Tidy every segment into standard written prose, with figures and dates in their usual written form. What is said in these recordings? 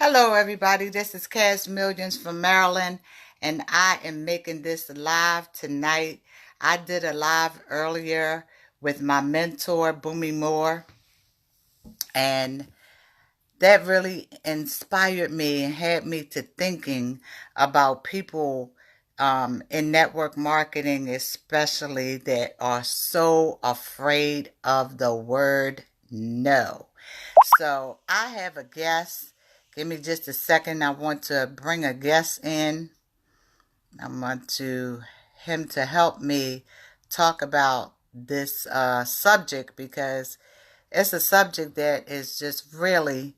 Hello, everybody. This is Cash Millions from Maryland, and I am making this live tonight. I did a live earlier with my mentor, Boomy Moore, and that really inspired me and had me to thinking about people in network marketing, especially that are so afraid of the word no. So I have a guest. Give me just a second. I want to bring a guest in. I want him to help me talk about this subject because it's a subject that is just really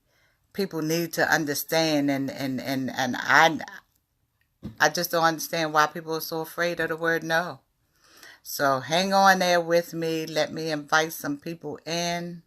people need to understand, and I just don't understand why people are so afraid of the word no. So hang on there with me. Let me invite some people in.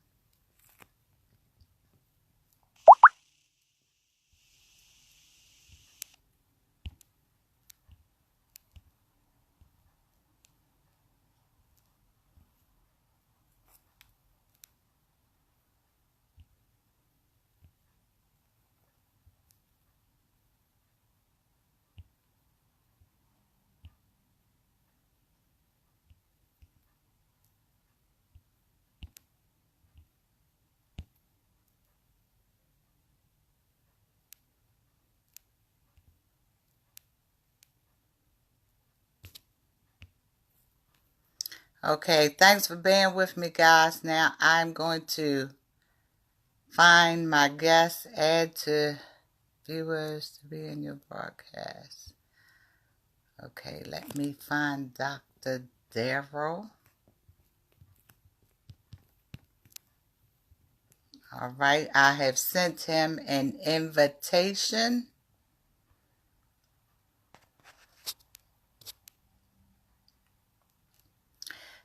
Okay, thanks for being with me, guys. Now I'm going to find my guest, add to viewers to be in your broadcast. Okay, let me find Dr. Darrell. All right, I have sent him an invitation.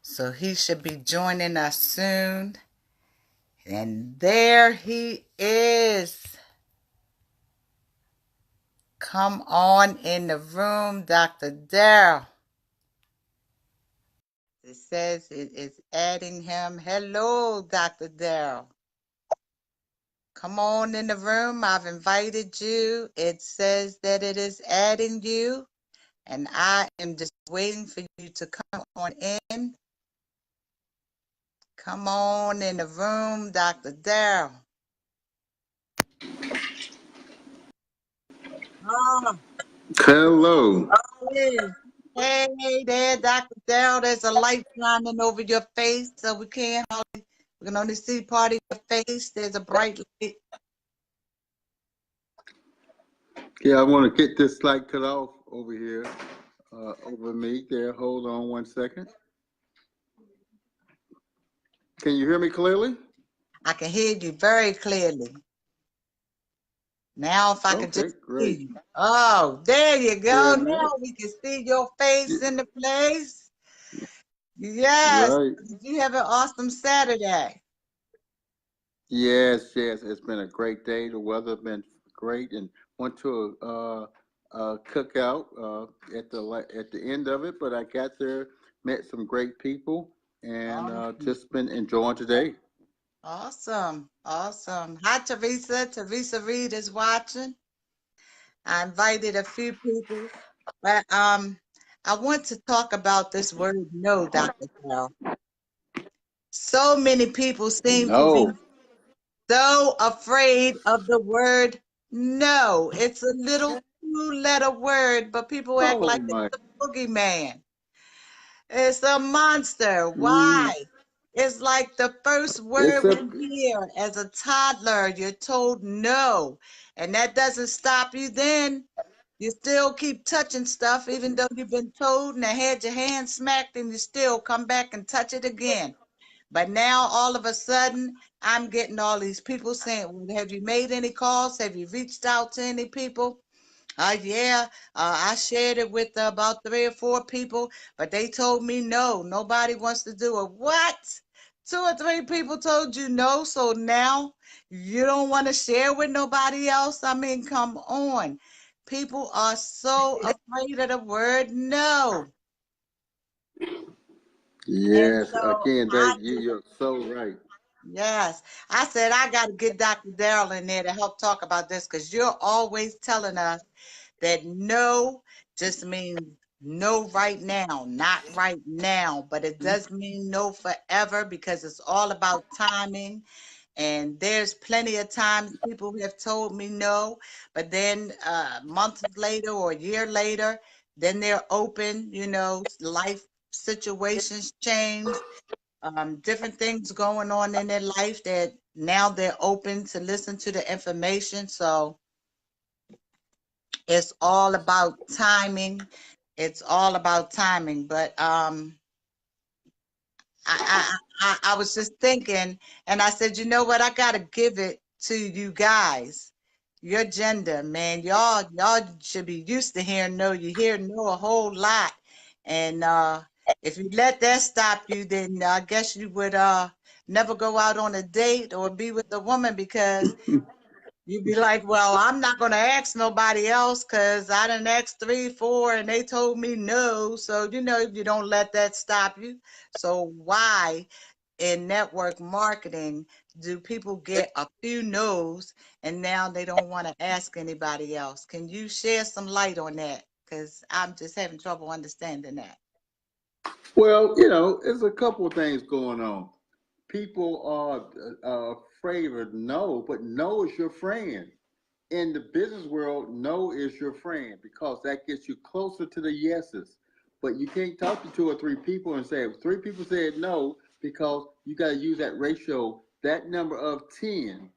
So he should be joining us soon. And there he is. Come on in the room, Dr. Darrell. It says it is adding him. Hello, Dr. Darrell. Come on in the room. I've invited you. It says that it is adding you. And I am just waiting for you to come on in. Come on in the room, Dr. Darrell. Oh, Hello. hey there, Dr. Darrell. There's a light shining over your face, so we can only see part of your face. There's a bright light. Yeah, I want to get this light cut off over here, over me there. Hold on one second. Can you hear me clearly? I can hear you very clearly. Now, if I could just great. see you. Oh, there you go. Yeah, Now right. we can see your face in the place. Yes. Right. Did you have an awesome Saturday? Yes. It's been a great day. The weather's been great, and went to a cookout at the end of it. But I got there, met some great people, and Awesome. just been enjoying today. Awesome. Awesome. Hi, Teresa. Teresa Reed is watching. I invited a few people, but I want to talk about this word no, Dr. Carol. So many people seem to be No. so afraid of the word no. It's a little two-letter word, but people act Oh like my. it's a boogeyman. It's a monster. Mm, Why? It's like the first it's word a. we hear as a toddler. You're told no. And that doesn't stop you then. You still keep touching stuff, even though you've been told and had your hand smacked, and you still come back and touch it again. But now all of a sudden, I'm getting all these people saying, well, have you made any calls? Have you reached out to any people? Yeah, I shared it with about 3 or 4 people, but they told me no, nobody wants to do it. What? 2 or 3 people told you no, so now you don't want to share with nobody else? I mean, come on. People are so afraid of the word no. And Yes, so again, I you're so right. Yes. I said I got to get Dr. Darrell in there to help talk about this because you're always telling us that no just means no right now, not right now, but it does mean no forever because it's all about timing. And there's plenty of times people have told me no, but then months later or a year later, then they're open, life situations change, different things going on in their life that now they're open to listen to the information. So it's all about timing. It's all about timing. But I was just thinking, and I said, you know what? I gotta give it to you guys. Your gender, man, y'all should be used to hearing no. You hear no a whole lot, and if you let that stop you, then I guess you would never go out on a date or be with a woman because you'd be like, well, I'm not going to ask nobody else because I didn't ask three, four, and they told me no. So, you don't let that stop you. So, why in network marketing do people get a few no's and now they don't want to ask anybody else? Can you share some light on that? Because I'm just having trouble understanding that. Well, there's a couple of things going on. People are afraid of no, but no is your friend. In the business world, no is your friend because that gets you closer to the yeses. But you can't talk to two or three people and say, if three people said no, because you got to use that ratio, that number of 10.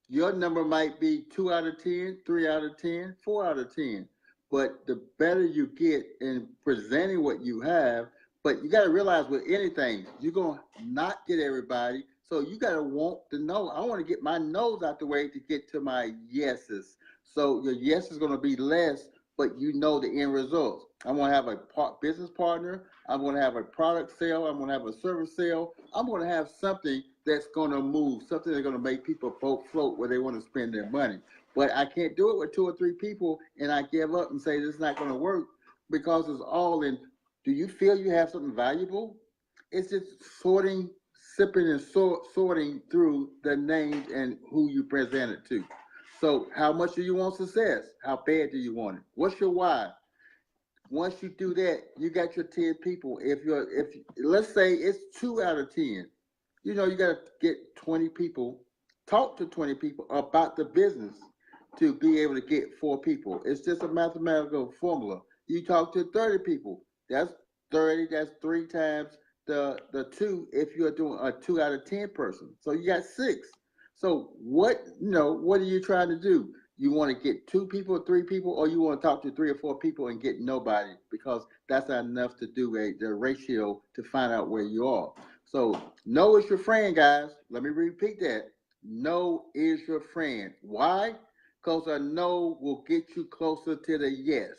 Your number might be 2 out of 10, 3 out of 10, 4 out of 10. But the better you get in presenting what you have, but you got to realize with anything, you're going to not get everybody. So you got to want to know. I want to get my no's out the way to get to my yeses. So your yes is going to be less, but you know the end results. I'm going to have a business partner. I'm going to have a product sale. I'm going to have a service sale. I'm going to have something that's going to move, something that's going to make people both float where they want to spend their money. But I can't do it with two or three people and I give up and say this is not going to work because it's all in, do you feel you have something valuable? It's just sorting, sipping and sorting through the names and who you present it to. So how much do you want success? How bad do you want it? What's your why? Once you do that, you got your 10 people. If let's say it's 2 out of 10, you got to get 20 people, talk to 20 people about the business to be able to get 4 people. It's just a mathematical formula. You talk to 30 people, that's 30, that's 3 times the two if you're doing a 2 out of 10 person. So you got 6. So what are you trying to do? You want to get 2 people, 3 people, or you want to talk to 3 or 4 people and get nobody because that's not enough to do the ratio to find out where you are. So no is your friend, guys. Let me repeat that. No is your friend. Why? Because a no will get you closer to the yes.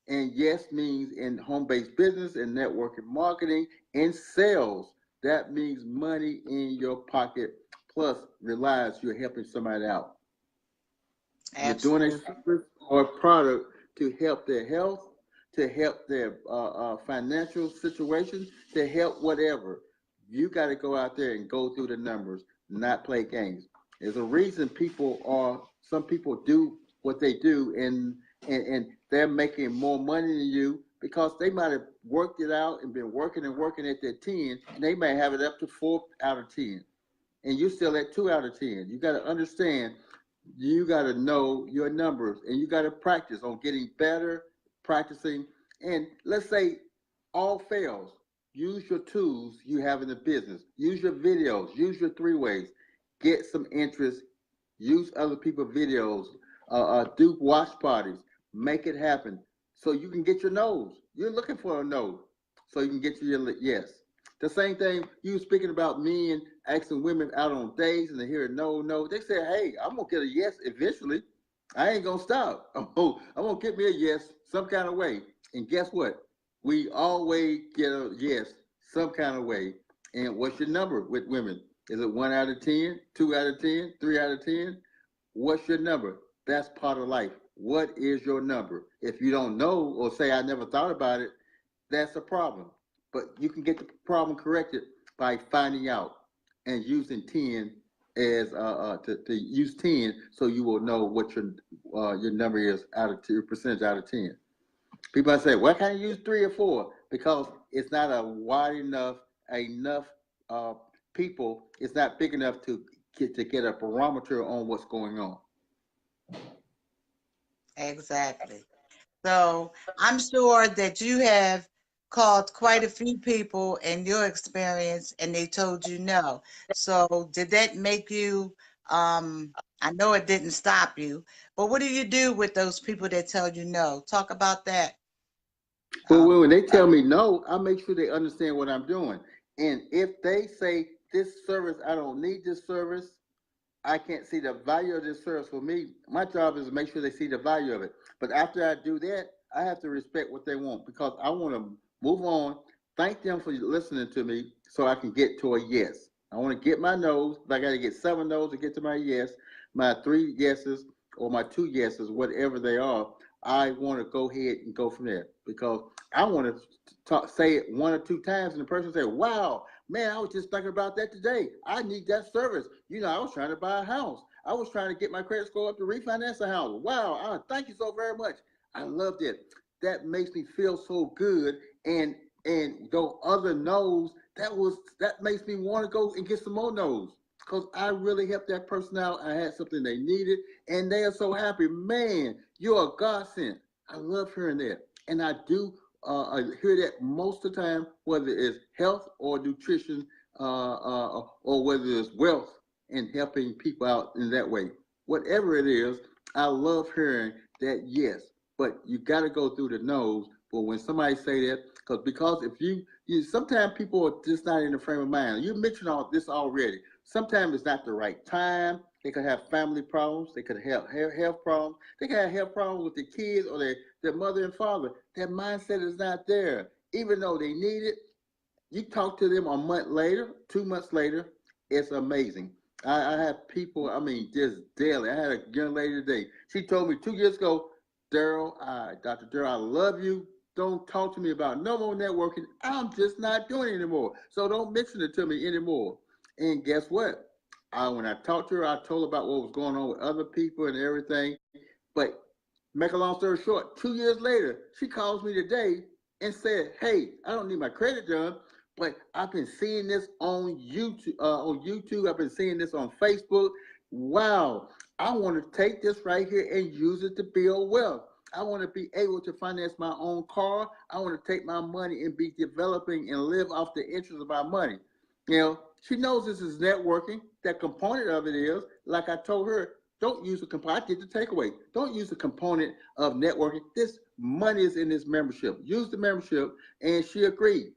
And yes means in home-based business and networking marketing and sales. That means money in your pocket. Plus, realize you're helping somebody out. You're doing a Absolutely. service or a product to help their health, to help their financial situation, to help whatever. You got to go out there and go through the numbers, not play games. There's a reason some people do what they do, and they're making more money than you because they might have worked it out and been working and working at their 10, and they may have it up to 4 out of 10 and you're still at 2 out of 10. You got to understand, you got to know your numbers and you got to practice on getting better, practicing. And let's say all fails, use your tools you have in the business, use your videos, use your 3 ways, get some interest, use other people's videos, do watch parties, make it happen so you can get your no's. You're looking for a no so you can get to your yes. The same thing you speaking about men asking women out on dates and they hear no, no. They say, hey, I'm gonna get a yes eventually. I ain't gonna stop. I'm gonna get me a yes some kind of way. And guess what? We always get a yes some kind of way. And what's your number with women? Is it 1 out of 10, 2 out of 10, 3 out of 10? What's your number? That's part of life. What is your number? If you don't know or say I never thought about it, that's a problem. But you can get the problem corrected by finding out. and using 10 as to use 10 so you will know what your number is out of your percentage out of 10. People say, why can't you use 3 or 4? Because it's not a wide enough uh, people. It's not big enough to get a barometer on what's going on. Exactly. So I'm sure that you have called quite a few people in your experience and they told you no. So did that make you, I know it didn't stop you, but what do you do with those people that tell you no? Talk about that. Well, Um, when they tell me no, I make sure they understand what I'm doing. And if they say this service, I don't need this service, I can't see the value of this service for me. My job is to make sure they see the value of it. But after I do that, I have to respect what they want because I want to move on. Thank them for listening to me so I can get to a yes. I want to get my no's, but I got to get 7 no's to get to my yes, my 3 yeses or my 2 yeses, whatever they are. I want to go ahead and go from there because I want to say it 1 or 2 times and the person say, wow, man, I was just thinking about that today. I need that service. I was trying to buy a house. I was trying to get my credit score up to refinance a house. Wow, thank you so very much. I loved it. That makes me feel so good. And though other knows, that makes me want to go and get some more knows. Because I really helped that person out. I had something they needed, and they are so happy. Man, you're a godsend. I love hearing that. And I do I hear that most of the time, whether it's health or nutrition, or whether it's wealth and helping people out in that way. Whatever it is, I love hearing that yes, but you got to go through the no's. But when somebody say that, because if you sometimes people are just not in the frame of mind. You mentioned all this already. Sometimes it's not the right time. They could have family problems. They could have health problems. They could have health problems with the kids or their mother and father. Their mindset is not there. Even though they need it, you talk to them a month later, 2 months later, it's amazing. I have people, I mean, just daily. I had a young lady today. She told me 2 years ago, Dr. Daryl, I love you. Don't talk to me about no more networking. I'm just not doing it anymore. So don't mention it to me anymore. And guess what? When I talked to her, I told her about what was going on with other people and everything. But make a long story short, 2 years later, she calls me today and said, "Hey, I don't need my credit done, but I've been seeing this on YouTube. I've been seeing this on Facebook. Wow, I want to take this right here and use it to build wealth. I want to be able to finance my own car. I want to take my money and be developing and live off the interest of my money. She knows this is networking. That component of it is, like I told her, don't use the component. I did the takeaway. Don't use the component of networking. This money is in this membership. Use the membership, and she agreed.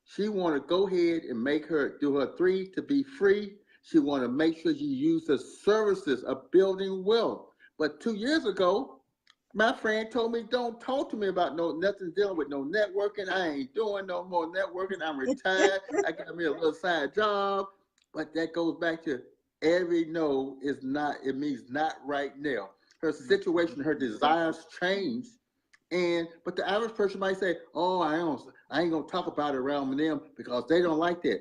She want to go ahead and make her do her 3 to be free. She want to make sure you use the services of building wealth. But 2 years ago, my friend told me, don't talk to me about nothing dealing with no networking. I ain't doing no more networking. I'm retired. I got me a little side job. But that goes back to every no is not, it means not right now. Her situation, her desires change. But the average person might say, "Oh, I ain't gonna talk about it around them because they don't like that."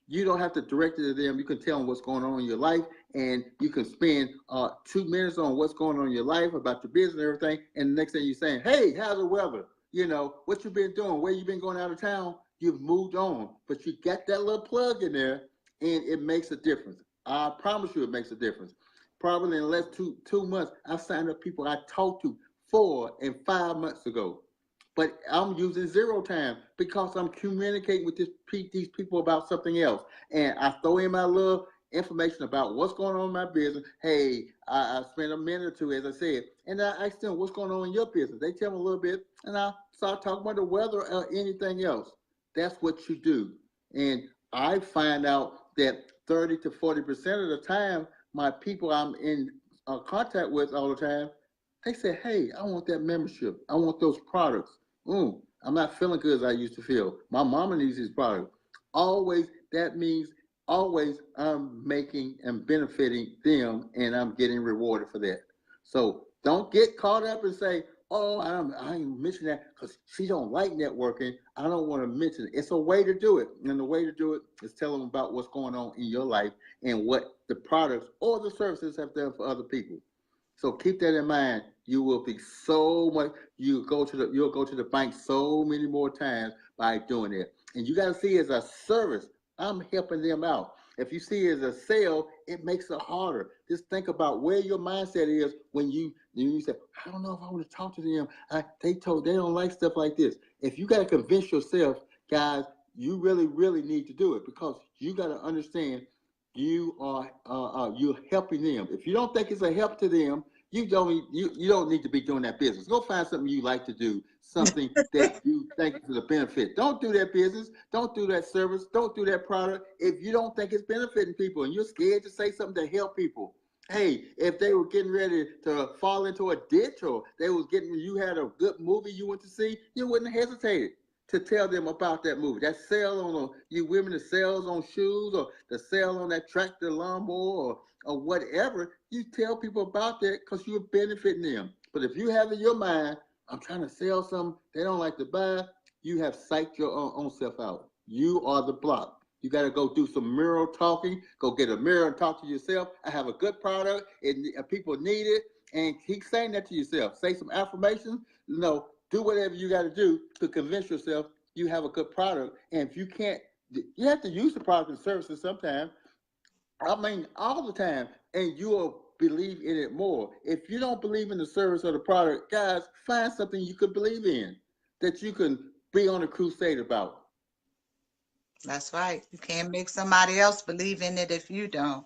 You don't have to direct it to them. You can tell them what's going on in your life, and you can spend 2 minutes on what's going on in your life, about your business and everything. And the next thing you're saying, "Hey, how's the weather? What you been doing? Where you been going out of town?" You've moved on, but you got that little plug in there, and it makes a difference. I promise you, it makes a difference. Probably in less two months, I signed up people I talked to 4 and 5 months ago. But I'm using zero time because I'm communicating with these people about something else. And I throw in my little information about what's going on in my business. Hey, I spent a minute or two, as I said, and I ask them what's going on in your business. They tell me a little bit, and I start talking about the weather or anything else. That's what you do. And I find out that 30 to 40% of the time, my people I'm in contact with all the time, they say, "Hey, I want that membership. I want those products. I'm not feeling good as I used to feel. My mama needs these products." Always, that means always I'm making and benefiting them and I'm getting rewarded for that. So don't get caught up and say, Oh, I ain't mention that because she don't like networking. I don't want to mention it. It's a way to do it, and the way to do it is tell them about what's going on in your life and what the products or the services have done for other people. So keep that in mind. You will be so much. You'll go to the bank so many more times by doing it, and you got to see it as a service. I'm helping them out. If you see it as a sale, it makes it harder. Just think about where your mindset is when you say, I don't know if I want to talk to them. They don't like stuff like this. If you got to convince yourself, guys, you really really need to do it because you got to understand you're helping them. If you don't think it's a help to them, you don't need to be doing that business. Go find something you like to do, something that you think is a benefit. Don't do that business. Don't do that service. Don't do that product if you don't think it's benefiting people and you're scared to say something to help people. Hey, if they were getting ready to fall into a ditch or you had a good movie you went to see, you wouldn't hesitate to tell them about that movie. That sale you women, the sales on shoes or the sale on that tractor lawnmower or whatever, you tell people about that because you're benefiting them. But if you have in your mind, I'm trying to sell something they don't like to buy, you have psyched your own self out. You are the block. You got to go do some mirror talking. Go get a mirror and talk to yourself. I have a good product, and people need it. And keep saying that to yourself. Say some affirmations. Do whatever you got to do to convince yourself you have a good product. And if you can't, you have to use the product and services sometimes. I mean, all the time, and you'll believe in it more. If you don't believe in the service or the product, guys, find something you could believe in that you can be on a crusade about. That's right. You can't make somebody else believe in it if you don't.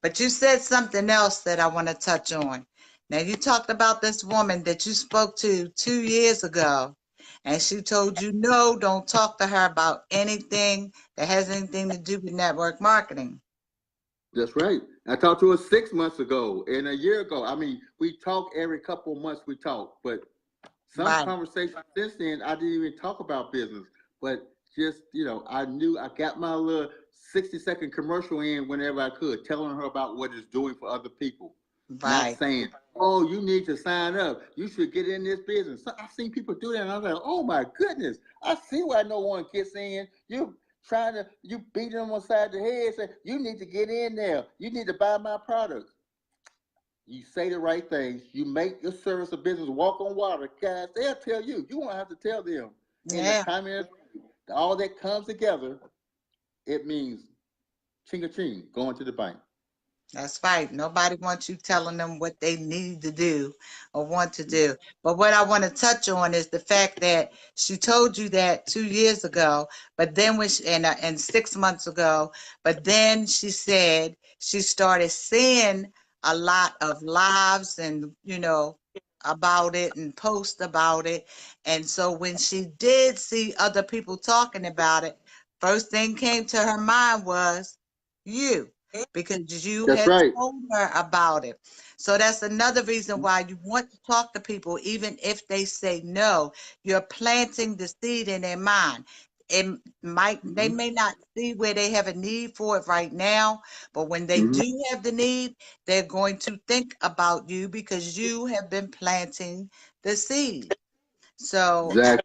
But you said something else that I want to touch on. Now, you talked about this woman that you spoke to 2 years ago, and she told you, no, don't talk to her about anything that has anything to do with network marketing. That's right. I talked to her 6 months ago and a year ago. I mean, we talk every couple of months. We talk, but some Right, conversations since then, I didn't even talk about business. But just I knew I got my little 60-second commercial in whenever I could, telling her about what it's doing for other people. Not right. saying, "Oh, you need to sign up. You should get in this business." So I've seen people do that, and I was like, "Oh my goodness! I see why no one gets in. You beat them on side the head, say you need to get in there. You need to buy my products. You say the right things. You make your service or business walk on water, guys. They'll tell you. You won't have to tell them. In the Yeah. time and all that comes together, it means ching a ching going to the bank. That's right. Nobody wants you telling them what they need to do or want to do. But what I want to touch on is the fact that she told you that 2 years ago, but then and 6 months ago, but then she said she started seeing a lot of lives and, about it and post about it. And so when she did see other people talking about it, first thing came to her mind was you, because you That's had right. told her about it. So that's another reason why you want to talk to people, even if they say no. You're planting the seed in their mind. They Mm-hmm. may not see where they have a need for it right now, but when they Mm-hmm. do have the need, they're going to think about you because you have been planting the seed. So, Exactly.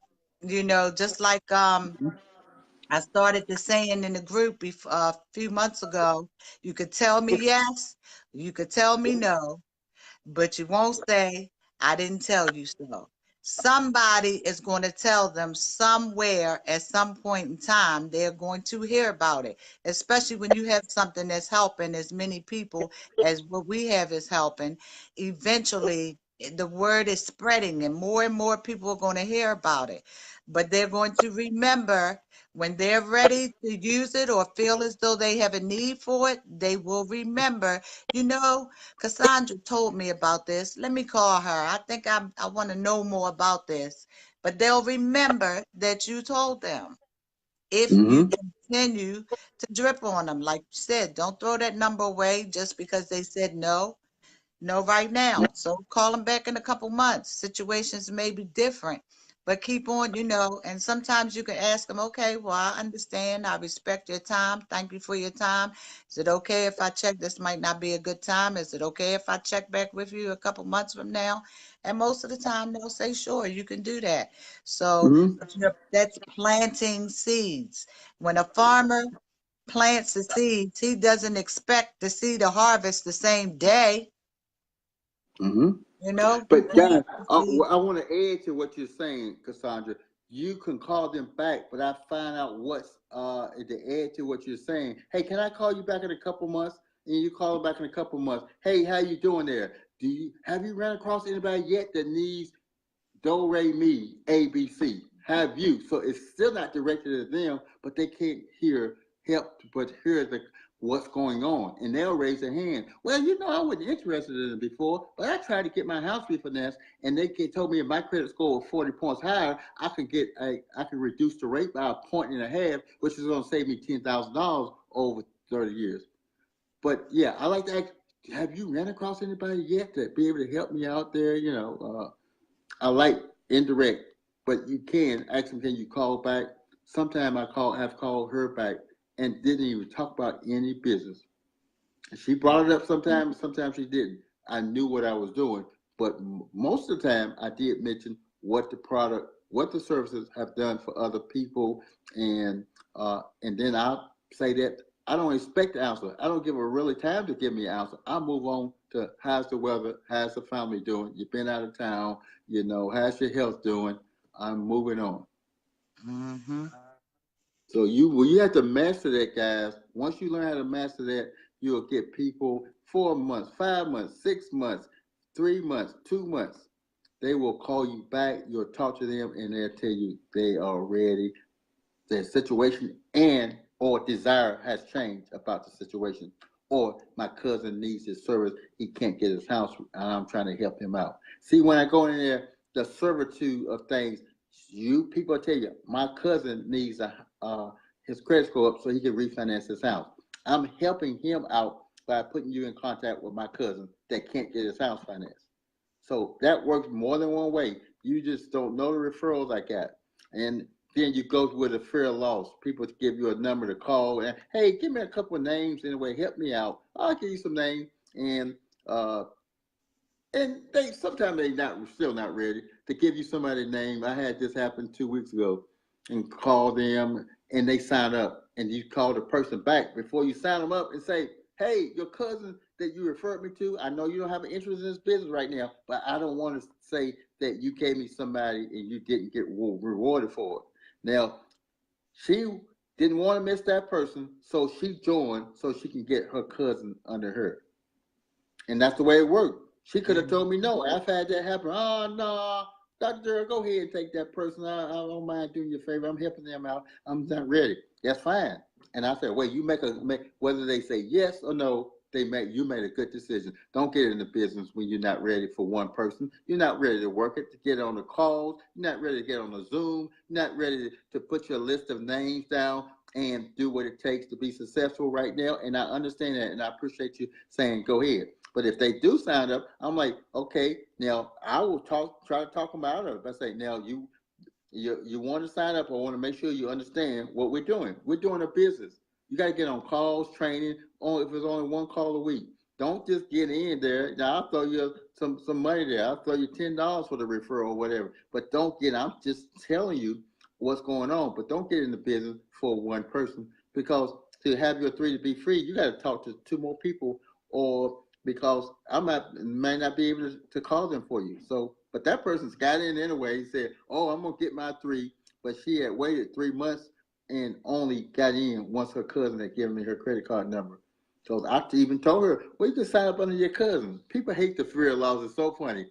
just like I started the saying in the group a few months ago, you could tell me yes, you could tell me no, but you won't say, I didn't tell you so. Somebody is going to tell them somewhere at some point in time, they're going to hear about it, especially when you have something that's helping as many people as what we have is helping. Eventually, the word is spreading and more people are going to hear about it. But they're going to remember when they're ready to use it or feel as though they have a need for it, they will remember, you know, Cassandra told me about this. Let me call her. I think I want to know more about this. But they'll remember that you told them if you Mm-hmm. continue to drip on them. Like you said, don't throw that number away just because they said no. No, right now. So call them back in a couple months. Situations may be different, but keep on, and sometimes you can ask them, okay, well, I understand. I respect your time. Thank you for your time. Is it okay if I check? This might not be a good time. Is it okay if I check back with you a couple months from now? And most of the time they'll say, sure, you can do that. So Mm-hmm. that's planting seeds. When a farmer plants the seeds, he doesn't expect to see the harvest the same day. Mm-hmm. He But guys, plants the seed. I want to add to what you're saying, Cassandra. You can call them back, but I find out what's to add to what you're saying. Hey, can I call you back in a couple months? And you call them back in a couple months. Hey, how you doing there? Do you have you ran across anybody yet that needs do re mi ABC? Have you? So it's still not directed at them, but they can't hear help, but hear the what's going on, and they'll raise their hand. Well, I wasn't interested in it before, but I tried to get my house refinanced, and told me if my credit score was 40 points higher, I could reduce the rate by a point and a half, which is going to save me $10,000 over 30 years. But yeah, I like to ask, have you ran across anybody yet that be able to help me out there? I like indirect, but you can ask them, can you call back? Sometime have called her back and didn't even talk about any business. She brought it up sometimes, sometimes she didn't. I knew what I was doing, but most of the time I did mention what the product, what the services have done for other people, and then I'll say that I don't expect the answer. I don't give her really time to give me an answer. I move on to how's the weather, how's the family doing? You've been out of town, how's your health doing? I'm moving on. Mm-hmm. So you have to master that, guys. Once you learn how to master that, you'll get people 4 months, 5 months, 6 months, 3 months, 2 months. They will call you back. You'll talk to them, and they'll tell you they are ready. Their situation and or desire has changed about the situation. Or my cousin needs his service. He can't get his house, and I'm trying to help him out. See, when I go in there, the servitude of things, you people tell you, my cousin needs his credit score up so he can refinance his house. I'm helping him out by putting you in contact with my cousin that can't get his house financed. So that works more than one way. You just don't know the referrals I got. And then you go with a fear of loss. People give you a number to call and, hey, give me a couple of names anyway, help me out. I'll give you some names. Uh, and they sometimes they not still not ready to give you somebody's name. I had this happen 2 weeks ago, and call them, and they sign up, and you call the person back before you sign them up and say, "Hey, your cousin that you referred me to, I know you don't have an interest in this business right now, but I don't want to say that you gave me somebody and you didn't get rewarded for it." Now, she didn't want to miss that person, so she joined so she can get her cousin under her. And that's the way it worked. She could have told me no. I've had that happen. Oh no, Dr. Go ahead and take that person. I don't mind doing you a favor. I'm helping them out. I'm not ready. That's fine. And I said, wait, whether they say yes or no, you made a good decision. Don't get in the business when you're not ready for one person. You're not ready to work it, to get on the calls. You're not ready to get on the Zoom. You're not ready to put your list of names down and do what it takes to be successful right now. And I understand that, and I appreciate you saying go ahead. But if they do sign up, I'm like, okay, now I will try to talk them out of it. I say, now you want to sign up. I want to make sure you understand what we're doing. We're doing a business. You got to get on calls, training. If it's only one call a week, don't just get in there. Now I'll throw you some money there. I'll throw you $10 for the referral or whatever. But don't get. I'm just telling you what's going on. But don't get in the business for one person, because to have your three to be free, you got to talk to two more people, or because may not be able to call them for you. So, but that person's got in anyway. He said, "Oh, I'm gonna get my three," but she had waited 3 months and only got in once her cousin had given me her credit card number. So I even told her, "Well, you can sign up under your cousin." People hate the fear of loss. It's so funny.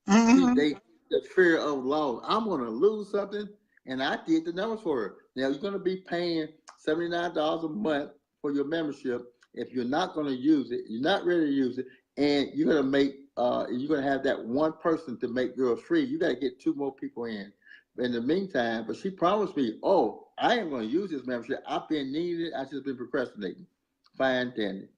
Mm-hmm. They the fear of loss. I'm gonna lose something, and I did the numbers for her. Now you're gonna be paying $79 a month for your membership. If you're not gonna use it, you're not ready to use it, and you're gonna have that one person to make yours free. You gotta get two more people in the meantime. But she promised me, oh, I am gonna use this membership. I've been needing it. I just been procrastinating. Fine, Danny.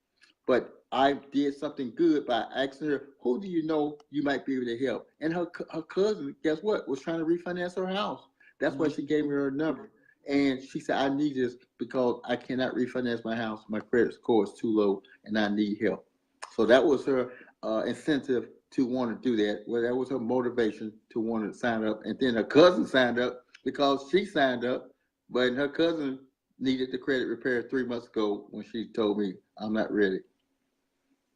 But I did something good by asking her, who do you know you might be able to help? And her cousin, guess what, was trying to refinance her house. That's why she gave me her number. And she said, I need this because I cannot refinance my house. My credit score is too low and I need help. So that was her incentive to want to do that. Well, that was her motivation to want to sign up. And then her cousin signed up because she signed up, but her cousin needed the credit repair 3 months ago when she told me I'm not ready.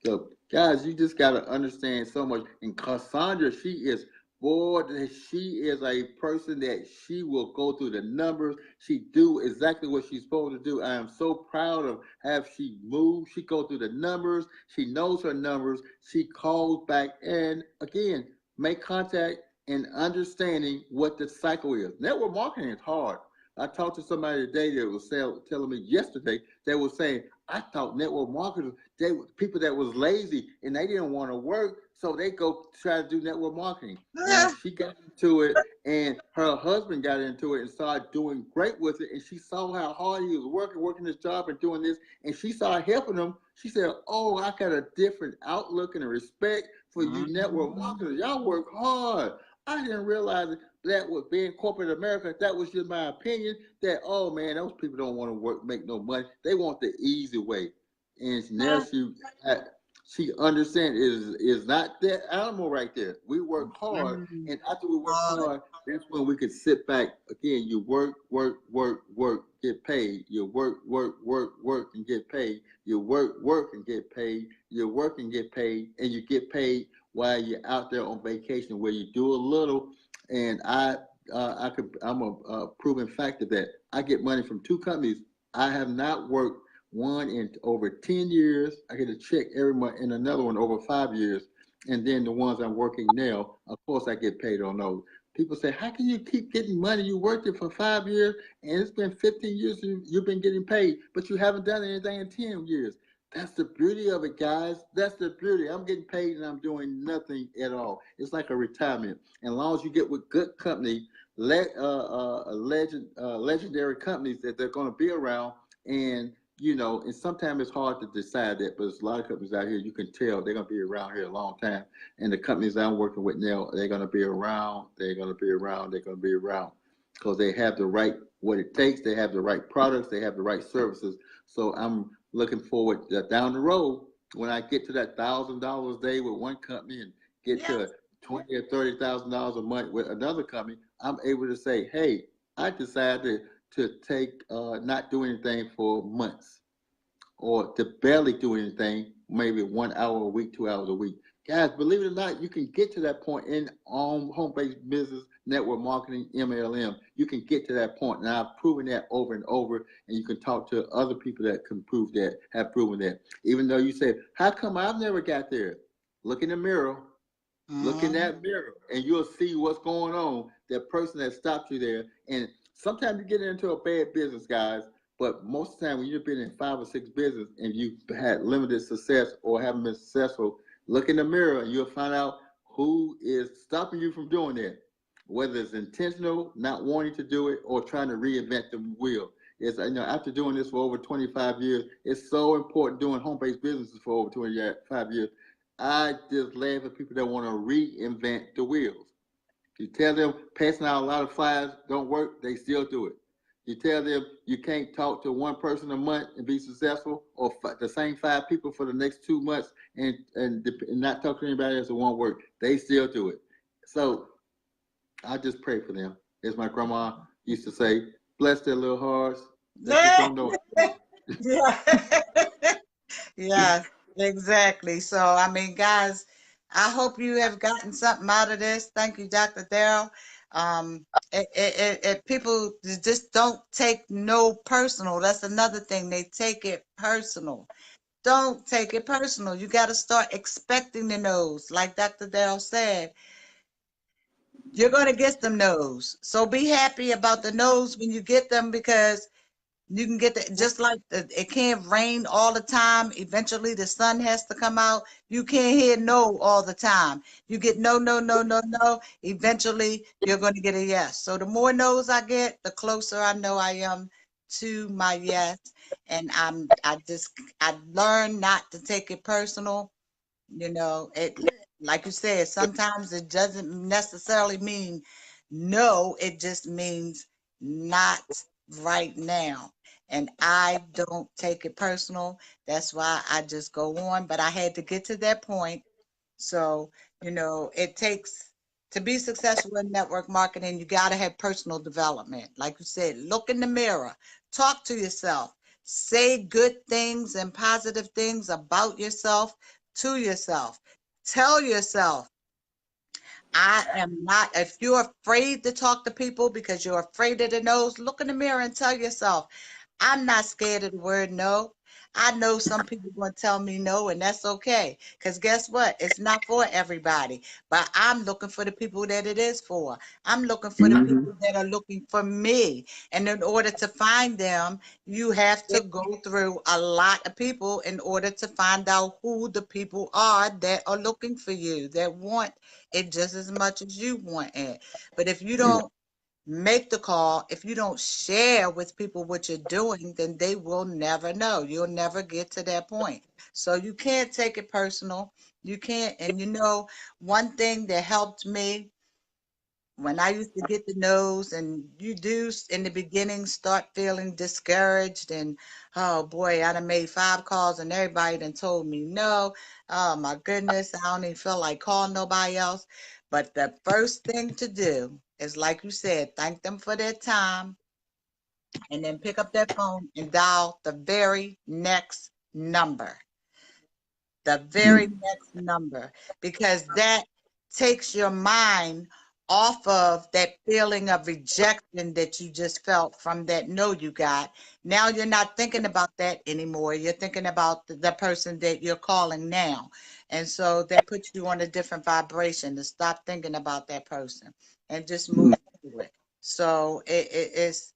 So, guys, you just got to understand so much. And Cassandra, she is, boy, she is a person that she will go through the numbers. She do exactly what she's supposed to do. I am so proud of how she moves. She go through the numbers. She knows her numbers. She calls back and, again, make contact and understanding what the cycle is. Network marketing is hard. I talked to somebody today that was telling me yesterday, they were saying, I thought network marketers, they people that was lazy and they didn't want to work, so they go try to do network marketing. And she got into it, and her husband got into it and started doing great with it. And she saw how hard he was working this job and doing this, and she started helping him. She said, "Oh, I got a different outlook and a respect for you network marketers. Y'all work hard. I didn't realize that was being corporate America. That was just my opinion. That oh man, those people don't want to work, make no money. They want the easy way." And now she understands is not that animal right there. We work hard, and after we work hard, that's when we can sit back again. You work, work, work, work, get paid. You work, work, work, work, and get paid. You work, work, and get paid. You work and get paid, and you get paid while you're out there on vacation, where you do a little. And I'm a proven fact of that. I get money from two companies. I have not worked one in over 10 years. I get a check every month, and another one over 5 years. And then the ones I'm working now, of course, I get paid on those. People say, how can you keep getting money? You worked it for 5 years, and it's been 15 years you've been getting paid, but you haven't done anything in 10 years. That's the beauty of it, guys. That's the beauty. I'm getting paid and I'm doing nothing at all. It's like a retirement. And as long as you get with good company, legendary companies that they're going to be around, and and sometimes it's hard to decide that, but there's a lot of companies out here you can tell they're going to be around here a long time. And the companies I'm working with now, they're going to be around. They're going to be around. They're going to be around because they have the right what it takes. They have the right products. They have the right services. So I'm looking forward down the road when I get to that $1,000 a day with one company and get to $20,000 or $30,000 a month with another company. I'm able to say, hey, I decided to take not do anything for months or to barely do anything, maybe 1 hour a week, 2 hours a week. Guys, believe it or not, you can get to that point in home-based business, network marketing, MLM. You can get to that point, and I've proven that over and over, and you can talk to other people that can prove that, have proven that. Even though you say, how come I've never got there? Look in the mirror. Look in that mirror, and you'll see what's going on. That person that stopped you there. And sometimes you get into a bad business, guys. But most of the time, when you've been in 5 or 6 business and you've had limited success or haven't been successful, look in the mirror and you'll find out who is stopping you from doing that. Whether it's intentional, not wanting to do it, or trying to reinvent the wheel. It's after doing this for over 25 years, it's so important doing home-based businesses for over 25 years. I just laugh at people that want to reinvent the wheels. You tell them passing out a lot of flyers don't work, they still do it. You tell them you can't talk to one person a month and be successful, or the same 5 people for the next 2 months and not talk to anybody else, it won't work. They still do it. So I just pray for them. As my grandma used to say, bless their little hearts. They just don't know Yeah, exactly. So, I mean, guys, I hope you have gotten something out of this. Thank you, Dr. Darrell. People just don't take no personal. That's another thing. They take it personal. Don't take it personal. You got to start expecting the no's. Like Dr. Darrell said, you're going to get some no's. So be happy about the no's when you get them, because you can get the, just like it can't rain all the time. Eventually the sun has to come out. You can't hear no all the time. You get no, no, no, no, no. Eventually you're going to get a yes. So the more no's I get, the closer I know I am to my yes. And I learned not to take it personal. It, like you said, sometimes it doesn't necessarily mean no, it just means not right now. And I don't take it personal. That's why I just go on. But I had to get to that point. So It takes to be successful in network marketing, you got to have personal development. Like you said, look in the mirror, talk to yourself, say good things and positive things about yourself to yourself. Tell yourself, I am not, if you're afraid to talk to people because you're afraid of the no's, look in the mirror and tell yourself, I'm not scared of the word no. I know some people going to tell me no, and that's okay. Because guess what? It's not for everybody. But I'm looking for the people that it is for. I'm looking for the Mm-hmm. people that are looking for me. And in order to find them, you have to go through a lot of people in order to find out who the people are that are looking for you, that want it just as much as you want it. But if you don't make the call, if you don't share with people what you're doing, then they will never know. You'll never get to that point. So you can't take it personal. You can't. And one thing that helped me when I used to get the no's, and you do in the beginning start feeling discouraged, and oh boy, I done made 5 calls and everybody done told me no. Oh my goodness, I don't even feel like calling nobody else. But the first thing to do is, like you said, thank them for their time, and then pick up that phone and dial the very next number, the very next number, because that takes your mind off of that feeling of rejection that you just felt from that no you got. Now you're not thinking about that anymore. You're thinking about the person that you're calling now. And so that puts you on a different vibration to stop thinking about that person and just move forward. So it's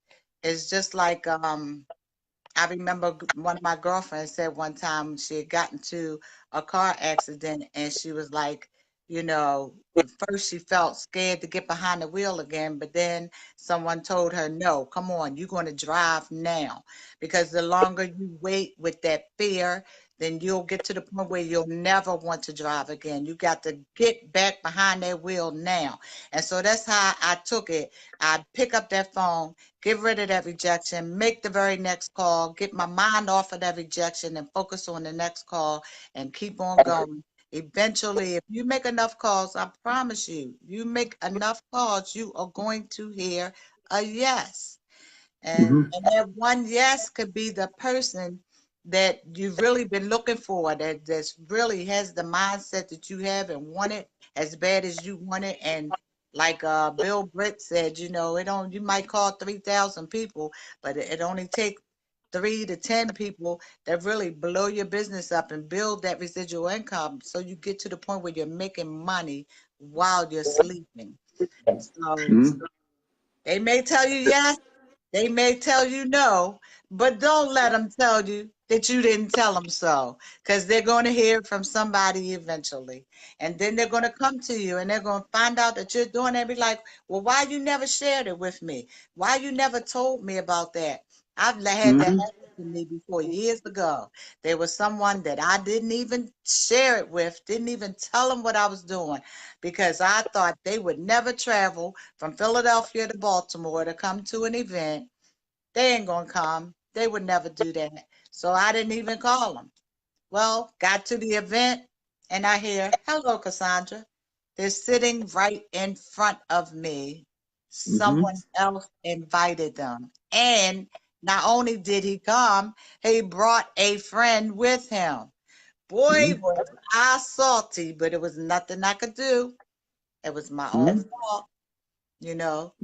just like I remember one of my girlfriends said one time she had gotten to a car accident, and she was like, at first she felt scared to get behind the wheel again, but then someone told her, no, come on, you're going to drive now. Because the longer you wait with that fear, then you'll get to the point where you'll never want to drive again. You got to get back behind that wheel now. And so that's how I took it. I pick up that phone, get rid of that rejection, make the very next call, get my mind off of that rejection and focus on the next call and keep on going. Eventually, if you make enough calls, I promise you, you make enough calls, you are going to hear a yes. And that one yes could be the person that you've really been looking for, that's really has the mindset that you have and want it as bad as you want it. And like Bill Britt said, it don't you might call 3,000 people, but it only takes 3 to 10 people that really blow your business up and build that residual income so you get to the point where you're making money while you're sleeping. So they may tell you yes, they may tell you no, but don't let them tell you that you didn't tell them so, because they're going to hear from somebody eventually. And then they're going to come to you and they're going to find out that you're doing it and be like, well, why you never shared it with me? Why you never told me about that? I've had that Mm-hmm. happen to me before years ago. There was someone that I didn't even share it with, didn't even tell them what I was doing, because I thought they would never travel from Philadelphia to Baltimore to come to an event. They ain't gonna come. They would never do that. So I didn't even call them. Well, got to the event and I hear, hello, Cassandra. They're sitting right in front of me. Mm-hmm. Someone else invited them. And not only did he come, he brought a friend with him. Boy, Mm-hmm. was I salty, but it was nothing I could do. It was my own fault, you know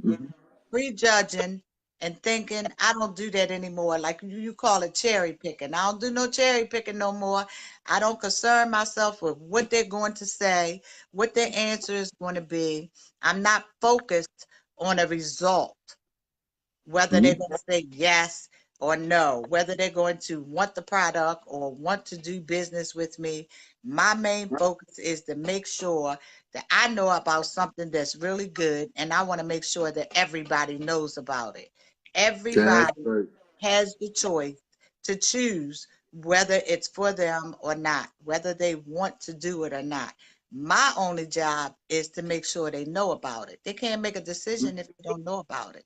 prejudging and thinking I don't do that anymore. Like you call it cherry picking. I don't do no cherry picking no more. I don't concern myself with what they're going to say, what their answer is going to be. I'm not focused on a result, whether they're Mm-hmm. going to say yes or no, whether they're going to want the product or want to do business with me. My main focus is to make sure that I know about something that's really good, and I want to make sure that everybody knows about it. That's Everybody right. has the choice to choose whether it's for them or not, whether they want to do it or not. My only job is to make sure they know about it. They can't make a decision if they don't know about it.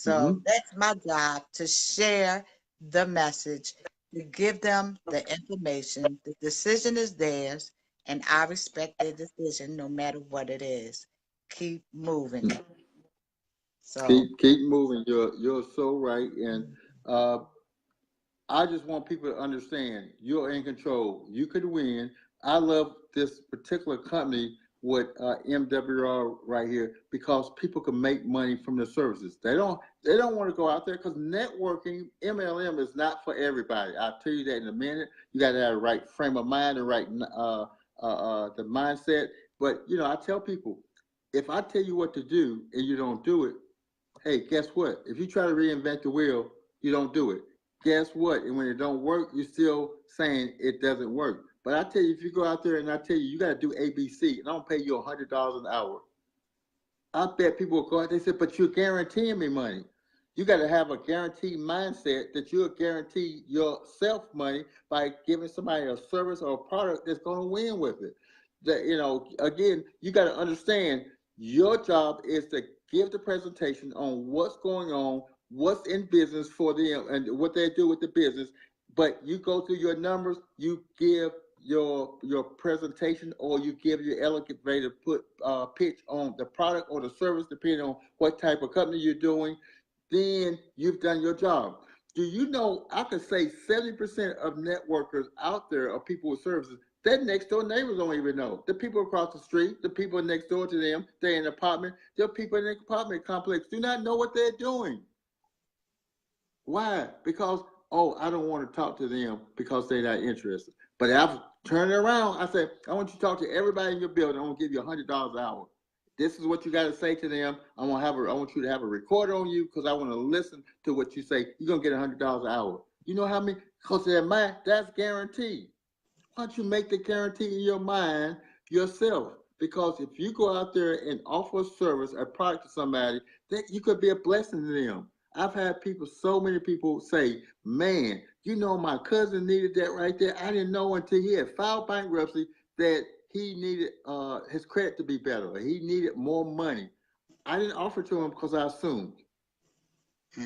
Mm-hmm. So that's my job, to share the message, to give them the information. The decision is theirs, and I respect their decision no matter what it is. Keep moving. So, Keep moving. You're so right, and uh, I just want people to understand you're in control. You could win. I love this particular company with MWR right here because people can make money from the services. They don't want to go out there because networking MLM is not for everybody. I'll tell you that in a minute. You got to have the right frame of mind, the right the mindset. But I tell people, if I tell you what to do and you don't do it, hey, guess what? If you try to reinvent the wheel, you don't do it. Guess what? And when it don't work, you're still saying it doesn't work. But I tell you, if you go out there and I tell you, you got to do ABC, and I don't pay you $100 an hour, I bet people will go out. They say, but you're guaranteeing me money. You got to have a guaranteed mindset that you'll guarantee yourself money by giving somebody a service or a product that's going to win with it. That again, you got to understand your job is to give the presentation on what's going on, what's in business for them, and what they do with the business. But you go through your numbers, you give your presentation, or you give your elevator pitch on the product or the service, depending on what type of company you're doing. Then you've done your job. Do you know I could say 70% of networkers out there are people with services their next door neighbors don't even know. The people across the street, the people next door to them, they're in an apartment, the people in the apartment complex do not know what they're doing. Why? Because, oh, I don't want to talk to them because they're not interested. But I've turned it around. I said, I want you to talk to everybody in your building. I'm gonna give you $100 an hour. This is what you got to say to them. I want you to have a recorder on you because I want to listen to what you say. You're gonna get $100 an hour. You know how many? Because that's guaranteed. Why don't you make the guarantee in your mind yourself? Because if you go out there and offer a service, a product to somebody, that you could be a blessing to them. I've had so many people say, man, my cousin needed that right there. I didn't know until he had filed bankruptcy that he needed his credit to be better. Or he needed more money. I didn't offer to him because I assumed.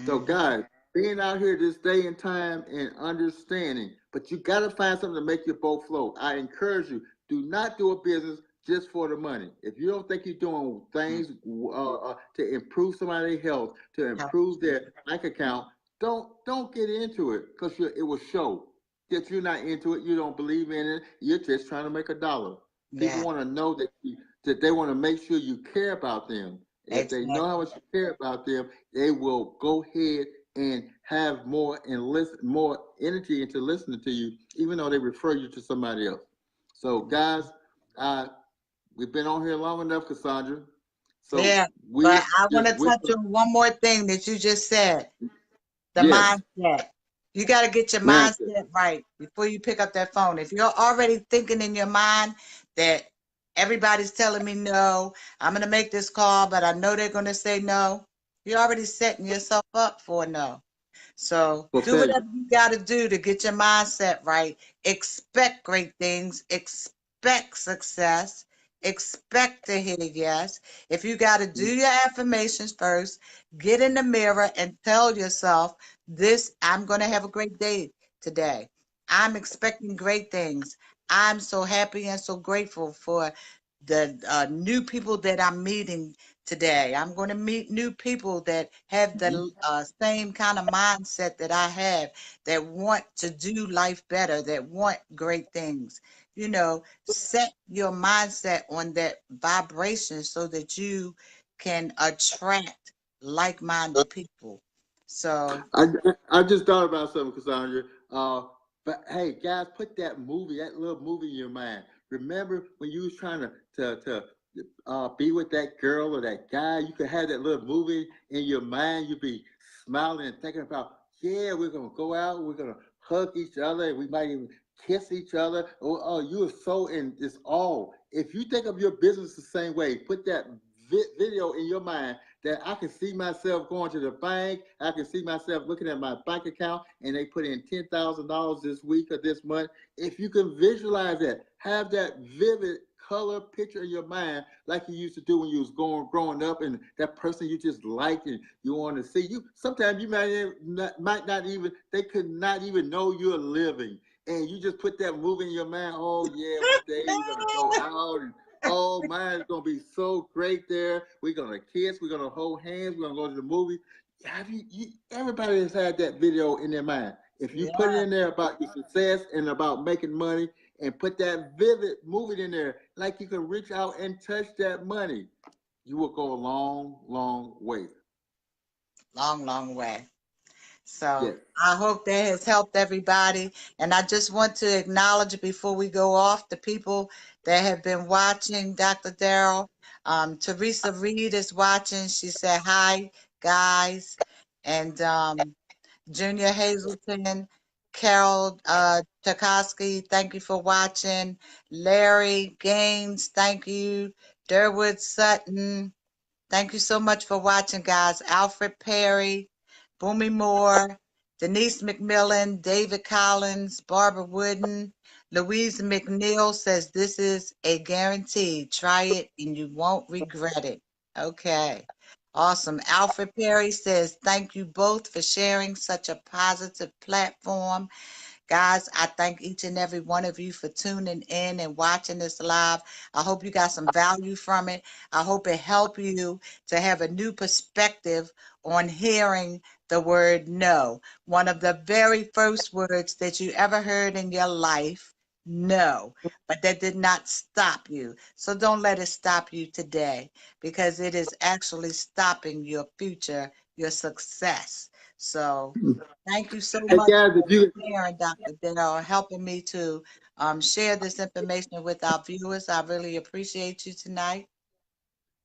So, mhm. guys, being out here this day and time and understanding, but you got to find something to make your boat float. I encourage you, do not do a business just for the money. If you don't think you're doing things to improve somebody's health, to improve their bank account, don't get into it because it will show that you're not into it. You don't believe in it. You're just trying to make a dollar. People Yeah, want to know that they want to make sure you care about them. If they know how exactly. much you care about them, they will go ahead and have more and listen more energy into listening to you, even though they refer you to somebody else. So, guys, uh, we've been on here long enough, Cassandra. So Yeah, we but I want just to touch on one more thing that you just said. The yes, mindset. You got to get your mindset. mindset right before you pick up that phone. If you're already thinking in your mind that everybody's telling me no, I'm going to make this call, but I know they're going to say no, you're already setting yourself up for a no. So For do failure. whatever you got to do to get your mindset right. Expect great things. Expect success. Expect to hear yes. If you got to do your affirmations first, get in the mirror and tell yourself, this, I'm going to have a great day today. I'm expecting great things. I'm so happy and so grateful for the new people that I'm meeting today. I'm going to meet new people that have the same kind of mindset that I have, that want to do life better, that want great things. Set your mindset on that vibration so that you can attract like-minded people. So, I, I just thought about something, Cassandra. But hey, guys, put that little movie in your mind. Remember when you was trying to be with that girl or that guy? You could have that little movie in your mind. You'd be smiling and thinking about, yeah, we're gonna go out, we're gonna hug each other, and we might even kiss each other. Oh, you are so in this all. If you think of your business the same way, put that video in your mind that I can see myself going to the bank. I can see myself looking at my bank account and they put in $10,000 this week or this month. If you can visualize that, have that vivid color picture in your mind like you used to do when you was growing up, and that person you just liked and you want to see. You sometimes you might not even, they could not even know you're living. and you just put that move in your mind. Oh yeah, one day we're gonna go out, and oh man, it's gonna be so great there. We're gonna kiss, we're gonna hold hands, we're gonna go to the movie. Everybody has had that video in their mind. If you put it Yeah, in there about your success and about making money, and put that vivid movie in there, like you can reach out and touch that money, you will go a long, long way. long, long way. So Yes. I hope that has helped everybody. And I just want to acknowledge before we go off the people that have been watching Dr. Darrell. Teresa Reed is watching. She said, hi, guys. And Junior Hazelton, Carol Tchaikovsky, thank you for watching. Larry Gaines, thank you. Durwood Sutton, thank you so much for watching, guys. Alfred Perry, Boomy Moore, Denise McMillan, David Collins, Barbara Wooden, Louise McNeil says this is a guarantee. Try it and you won't regret it. Okay. Awesome. Alfred Perry says, thank you both for sharing such a positive platform. Guys, I thank each and every one of you for tuning in and watching this live. I hope you got some value from it. I hope it helped you to have a new perspective on hearing the word no. One of the very first words that you ever heard in your life, no. But that did not stop you. So don't let it stop you today because it is actually stopping your future, your success. So thank you so Hey much guys, if you sharing, Dr. Darrell, helping me to share this information with our viewers. I really appreciate you tonight.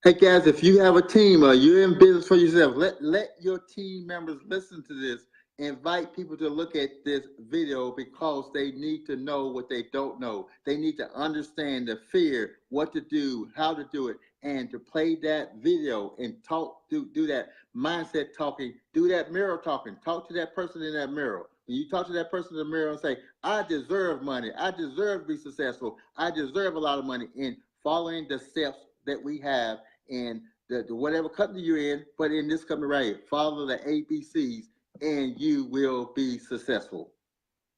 Hey guys, if you have a team or you're in business for yourself, let your team members listen to this. Invite people to look at this video because they need to know what they don't know. They need to understand the fear, what to do, how to do it, and to play that video and talk, do that mindset talking, do that mirror talking. Talk to that person in that mirror. When you talk to that person in the mirror and say, I deserve money, I deserve to be successful, I deserve a lot of money, in following the steps that we have in the whatever company you're in, but in this company right here, follow the ABCs and you will be successful.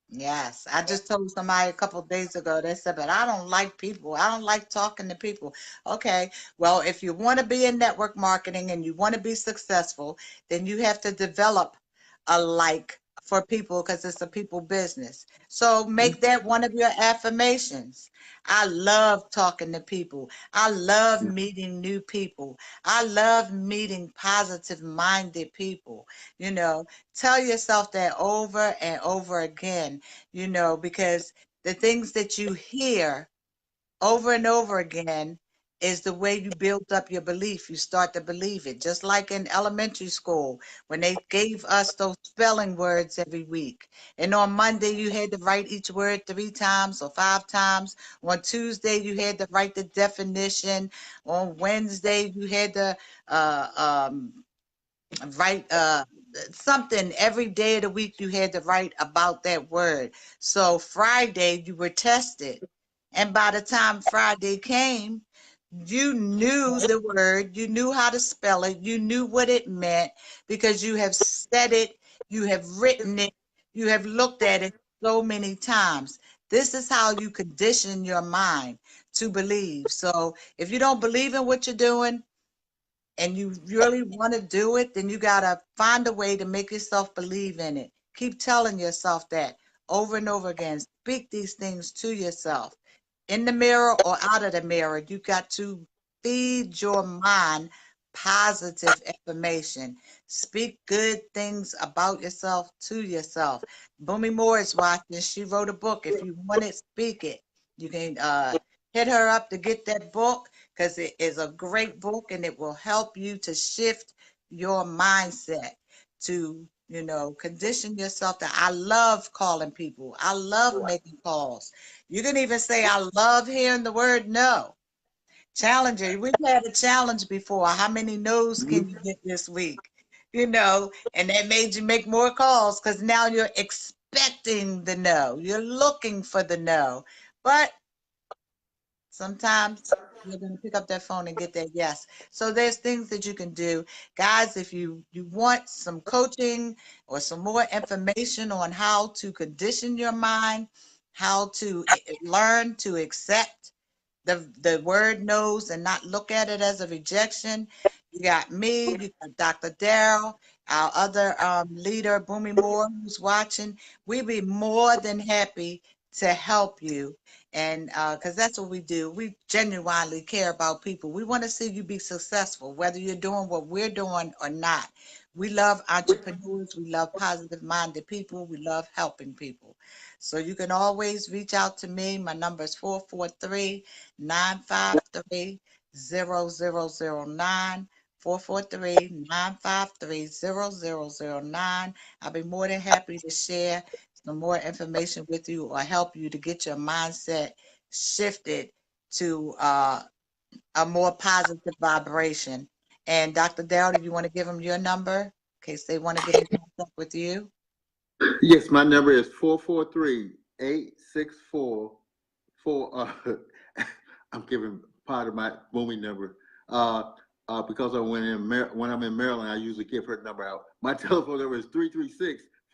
Yes, I just told somebody a couple of days ago, they said, but I don't like people. I don't like talking to people. Okay, well, if you want to be in network marketing and you want to be successful, then you have to develop a like for people because it's a people business. So make that one of your affirmations. I love talking to people. I love meeting new people. I love meeting positive minded people. You know, tell yourself that over and over again, because the things that you hear over and over again is the way you build up your belief. You start to believe it. Just like in elementary school, when they gave us those spelling words every week. And on Monday, you had to write each word 3 times or 5 times. On Tuesday, you had to write the definition. On Wednesday, you had to write something every day of the week you had to write about that word. So Friday you were tested. And by the time Friday came, you knew the word, you knew how to spell it, you knew what it meant because you have said it, you have written it, you have looked at it so many times. This is how you condition your mind to believe. So if you don't believe in what you're doing, and you really want to do it, then you got to find a way to make yourself believe in it. Keep telling yourself that over and over again. Speak these things to yourself in the mirror or out of the mirror. You got to feed your mind positive information. Speak good things about yourself to yourself. Boomy Moore is watching. She wrote a book. If you want it, speak it. You can hit her up to get that book because it is a great book and it will help you to shift your mindset to condition yourself that I love calling people. I love making calls. You can even say, I love hearing the word no. Challenger, we've had a challenge before. How many no's can you get this week? And that made you make more calls because now you're expecting the no. You're looking for the no. But sometimes You're going to pick up that phone and get that yes. So there's things that you can do. Guys, if you want some coaching or some more information on how to condition your mind, how to learn to accept the word knows and not look at it as a rejection. You got me, you got Dr. Darrell, our other leader, Boomy Moore, who's watching. We'd be more than happy to help you. And because that's what we do. We genuinely care about people. We want to see you be successful, whether you're doing what we're doing or not. We love entrepreneurs. We love positive minded people. We love helping people. So you can always reach out to me. My number is 443-953-0009. 443-953-0009. I'll be more than happy to share some more information with you or help you to get your mindset shifted to a more positive vibration. And Dr. Dowdy, you want to give them your number in case they want to get in contact with you? Yes, my number is 443-864-4. I'm giving part of my booming number. Because when I'm in Maryland, I usually give her number out. My telephone number is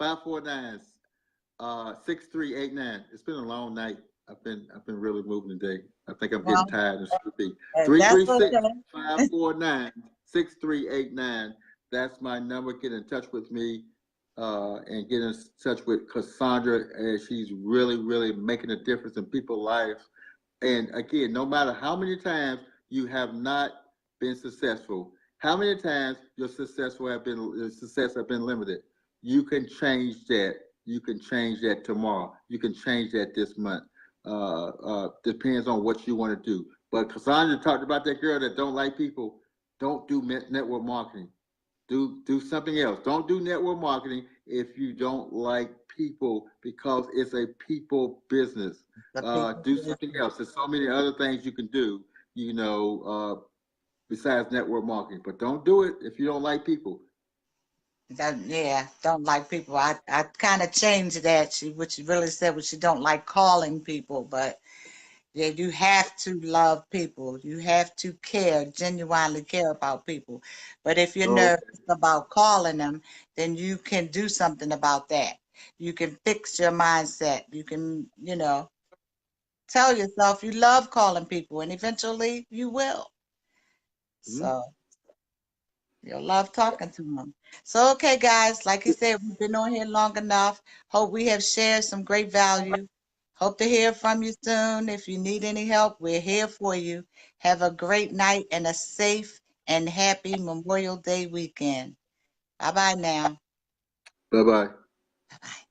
336-549-6389. It's been a long night. I've been really moving today. I think I'm getting Well, tired and sleepy. that's 336 okay. 549 6389. That's my number. Get in touch with me and get in touch with Cassandra. And she's really making a difference in people's lives. And again, no matter how many times you have not been successful, how many times your success have been limited, you can change that. You can change that tomorrow. You can change that this month. Depends on what you want to do. But Cassandra talked about that girl that don't like people. Don't do network marketing. Do something else. Don't do network marketing if you don't like people because it's a people business. The people Do something business. else. There's so many other things you can do, besides network marketing. But don't do it if you don't like people. Yeah, don't like people. I kind of changed that. What she really said was she don't like calling people, but yeah, you have to love people. You have to care, genuinely care about people. But if you're Oh, nervous about calling them, then you can do something about that. You can fix your mindset. You can, tell yourself you love calling people, and eventually you will. mhm. So you'll love talking to them. So, okay, guys, like you said, we've been on here long enough. Hope we have shared some great value. Hope to hear from you soon. If you need any help, we're here for you. Have a great night and a safe and happy Memorial Day weekend. Bye bye now. Bye bye. Bye bye.